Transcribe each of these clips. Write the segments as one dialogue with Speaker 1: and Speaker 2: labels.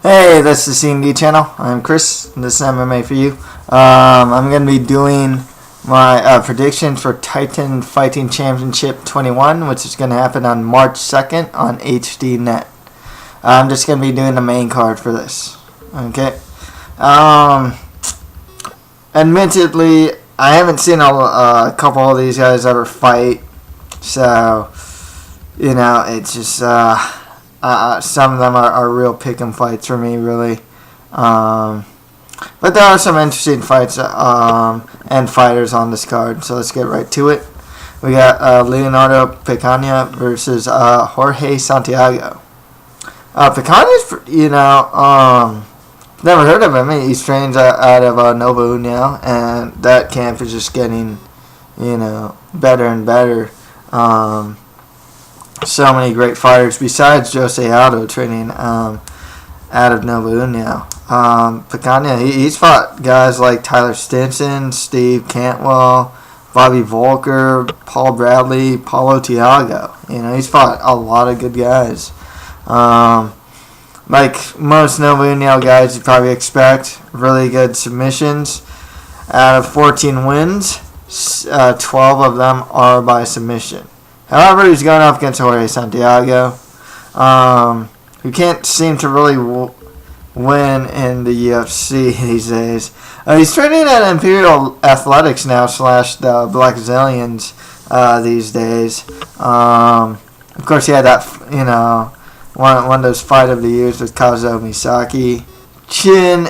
Speaker 1: Hey, this is C&D channel. I'm Chris. This is MMA for you. I'm going to be doing my prediction for Titan Fighting Championship 21, which is going to happen on March 2nd on HDNet. I'm just going to be doing the main card for this. Okay. Admittedly, I haven't seen a couple of these guys ever fight, so it's just some of them are real pick'em fights for me, really. But there are some interesting fights and fighters on this card, so let's get right to it. We got Leonardo Pecanha versus Jorge Santiago. Pecanha's, never heard of him. He's trained out of Nova União, and that camp is just getting, better and better. So many great fighters besides Jose Aldo training out of Nova União. Pecanha, he's fought guys like Tyler Stinson, Steve Cantwell, Bobby Volker, Paul Bradley, Paulo Thiago. He's fought a lot of good guys. Like most Nova União guys you probably expect, really good submissions. Out of 14 wins, 12 of them are by submission. However, he's going up against Jorge Santiago, who can't seem to really win in the UFC these days. He's training at Imperial Athletics now / the Black Zillions these days. Of course, he had that, one of those fight of the years with Kazuo Misaki. Chin,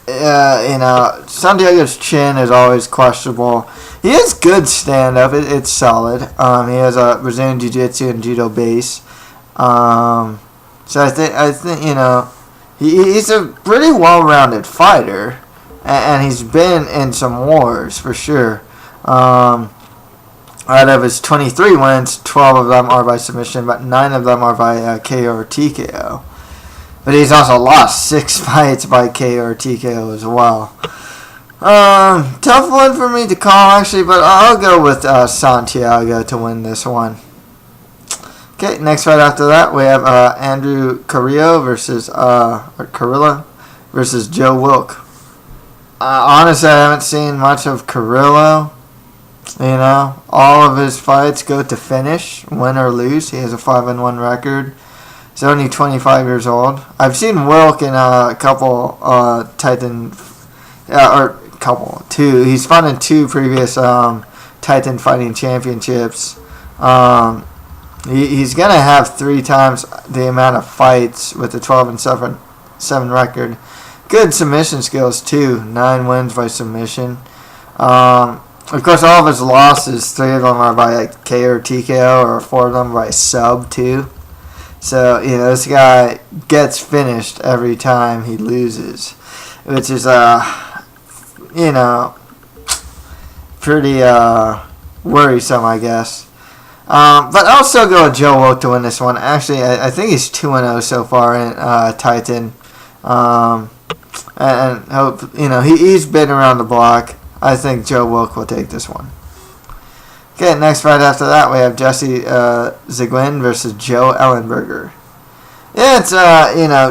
Speaker 1: Santiago's chin is always questionable. He has good stand-up. It's solid. He has a Brazilian Jiu-Jitsu and Judo base. So I think he's a pretty well-rounded fighter, and he's been in some wars for sure. Out of his 23 wins, 12 of them are by submission, but 9 of them are by KO or TKO. But he's also lost 6 fights by KO or TKO as well. Tough one for me to call, actually, but I'll go with Santiago to win this one. Okay, next fight after that, we have Andrew Carrillo versus Joe Wilk. Honestly, I haven't seen much of Carrillo. All of his fights go to finish, win or lose. He has a 5-1 record. He's only 25 years old. I've seen Wilk in a couple two. He's fought in 2 previous Titan Fighting Championships. He's gonna have 3 times the amount of fights with a 12-7 record. Good submission skills too. 9 wins by submission. Of course, all of his losses, 3 of them are by KO or TKO, or 4 of them by sub too. So this guy gets finished every time he loses, which is pretty worrisome, I guess. But I'll still go with Joe Wilk to win this one. Actually, I think he's 2-0 so far in Titan. And hope he's been around the block. I think Joe Wilk will take this one. Okay, next fight after that, we have Jesse Zeugin versus Joe Ellenberger. Yeah, it's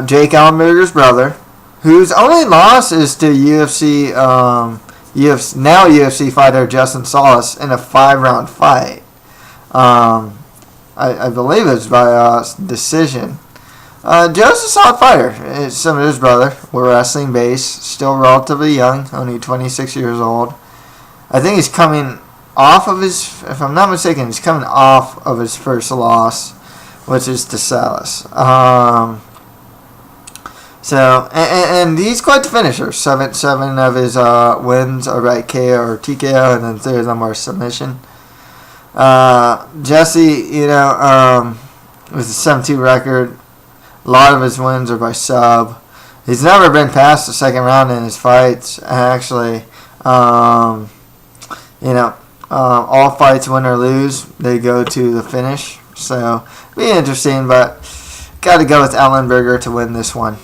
Speaker 1: Jake Ellenberger's brother, whose only loss is to UFC fighter Justin Salas in a 5-round fight. I believe it's by decision. Joe's a solid fighter. Some of his brother were wrestling base, still relatively young, only 26 years old. I think he's coming off of if I'm not mistaken, he's coming off of his first loss, which is to Salas. And he's quite the finisher. 7 of his wins are by KO or TKO, and then 3 of them are submission. Jesse, with a 7-2 record, a lot of his wins are by sub. He's never been past the 2nd round in his fights, actually. All fights, win or lose, they go to the finish. So, be interesting, but got to go with Ellenberger to win this one.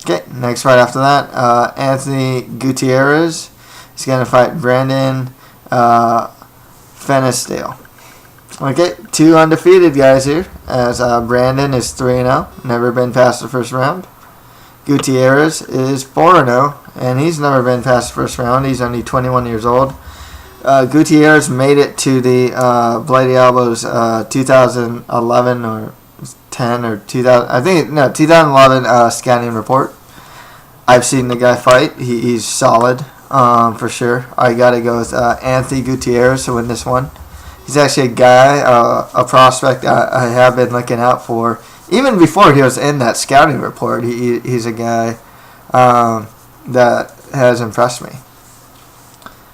Speaker 1: Okay, next fight after that, Anthony Gutierrez. He's going to fight Brandon Pfannenstiel. Okay, 2 undefeated guys here, as Brandon is 3-0, never been past the first round. Gutierrez is 4-0, and he's never been past the first round. He's only 21 years old. Gutierrez made it to the Bloody Elbows 2011 or 10 or 2000. I think, no, 2011 scouting report. I've seen the guy fight. He's solid for sure. I got to go with Anthony Gutierrez to win this one. He's actually a guy, a prospect I have been looking out for. Even before he was in that scouting report, he's a guy that has impressed me.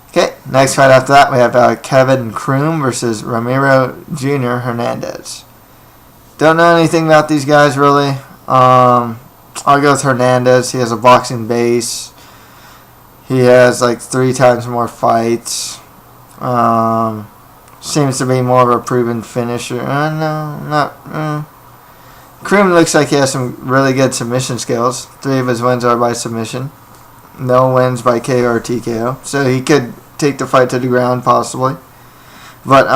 Speaker 1: Okay, next fight after that, we have Kevin Croom versus Ramiro Jr. Hernandez. Don't know anything about these guys, really. I'll go with Hernandez. He has a boxing base. He has like 3 times more fights. Seems to be more of a proven finisher. Croom looks like he has some really good submission skills. 3 of his wins are by submission. No wins by KO or TKO. So he could take the fight to the ground, possibly. But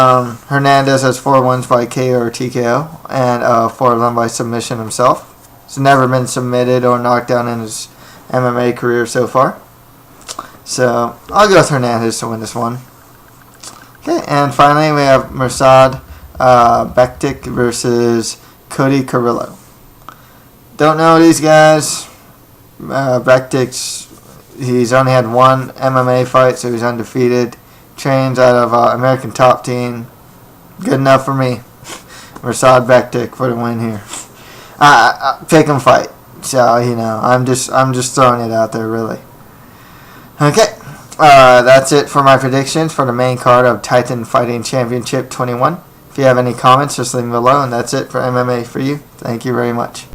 Speaker 1: Hernandez has 4 wins by KO or TKO, and 4 of them by submission himself. He's never been submitted or knocked down in his MMA career so far. So I'll go with Hernandez to win this one. Okay, and finally we have Mirsad Bektic versus Cody Carrillo. Don't know these guys. Bektic's, he's only had 1 MMA fight, so he's undefeated. Trains out of American Top Team. Good enough for me. Mirsad Bektic for the win here. Pick him fight. So, you know, I'm just throwing it out there, really. Okay. That's it for my predictions for the main card of Titan Fighting Championship 21. If you have any comments, just leave them below, and that's it for MMA for you. Thank you very much.